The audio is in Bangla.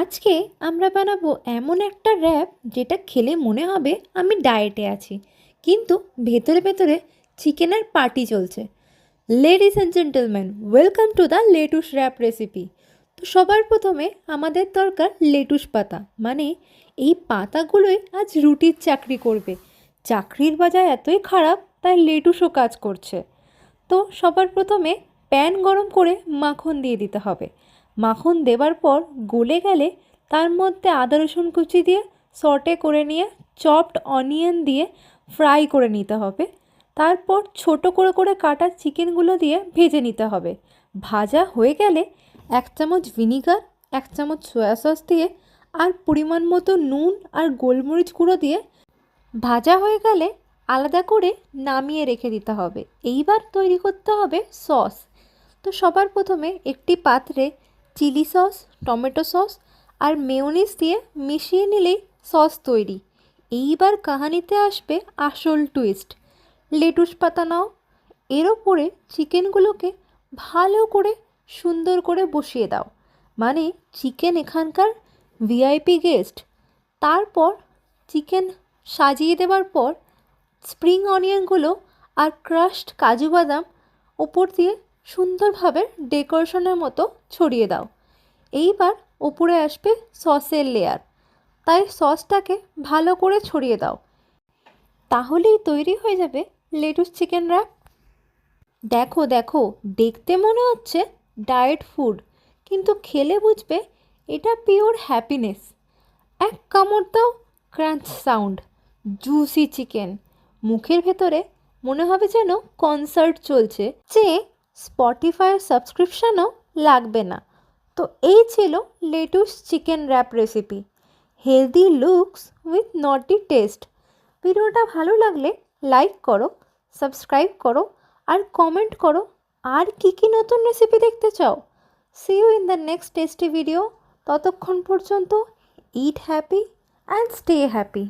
আজকে আমরা বানাবো এমন একটা র্যাপ যেটা খেলে মনে হবে আমি ডায়েটে আছি, কিন্তু ভেতরে ভেতরে চিকেনের পার্টি চলছে। Ladies and gentleman, welcome to the lettuce wrap recipe. তো সবার প্রথমে আমাদের দরকার লেটুস পাতা, মানে এই পাতাগুলোই আজ রুটির চাকরি করবে। চাকরির বাজার এতই খারাপ, তাই লেটুসও কাজ করছে। তো সবার প্রথমে প্যান গরম করে মাখন দিয়ে দিতে হবে। মাখন দেওয়ার পর গলে গেলে তার মধ্যে আদা রসুন কুচি দিয়ে সটে করে নিয়ে চপড অনিয়ন দিয়ে ফ্রাই করে নিতে হবে। তারপর ছোট করে করে কাটা চিকেনগুলো দিয়ে ভেজে নিতে হবে। ভাজা হয়ে গেলে 1 চামচ ভিনিগার, 1 চামচ সয়া সস দিয়ে আর পরিমাণ মতো নুন আর গোলমরিচ গুঁড়ো দিয়ে ভাজা হয়ে গেলে আলাদা করে নামিয়ে রেখে দিতে হবে। এইবার তৈরি করতে হবে সস। তো সবার প্রথমে একটি পাত্রে চিলি সস, টমেটো সস আর মেয়োনিজ দিয়ে মিশিয়ে নিলেই সস তৈরি। এইবার কাহানিতে আসবে আসল টুইস্ট। লেটুস পাতা নাও, এর ওপরে চিকেনগুলোকে ভালো করে সুন্দর করে বসিয়ে দাও, মানে চিকেন এখানকার ভিআইপি গেস্ট। তারপর চিকেন সাজিয়ে দেওয়ার পর স্প্রিং অনিয়নগুলো আর ক্রাশড কাজু বাদাম ওপর দিয়ে সুন্দরভাবে ডেকোরেশনের মতো ছড়িয়ে দাও। এইবার ওপরে আসবে সসের লেয়ার, তাই সসটাকে ভালো করে ছড়িয়ে দাও। তাহলেই তৈরি হয়ে যাবে লেটুস চিকেন র্যাপ। দেখো দেখো, দেখতে মনে হচ্ছে ডায়েট ফুড, কিন্তু খেলে বুঝবে এটা পিওর হ্যাপিনেস। এক কামড় দাও, ক্রাঞ্চ সাউন্ড, জুসি চিকেন, মুখের ভেতরে মনে হবে যেন কনসার্ট চলছে, যে স্পটিফাইয়ের সাবস্ক্রিপশনও লাগবে না। তো এই ছিল lettuce chicken rap recipe, healthy looks with নটি টেস্ট। ভিডিওটা ভালো লাগলে লাইক করো, সাবস্ক্রাইব করো আর কমেন্ট করো আর কী কী নতুন রেসিপি দেখতে চাও। See you in the next tasty video. ততক্ষণ পর্যন্ত eat happy and stay happy.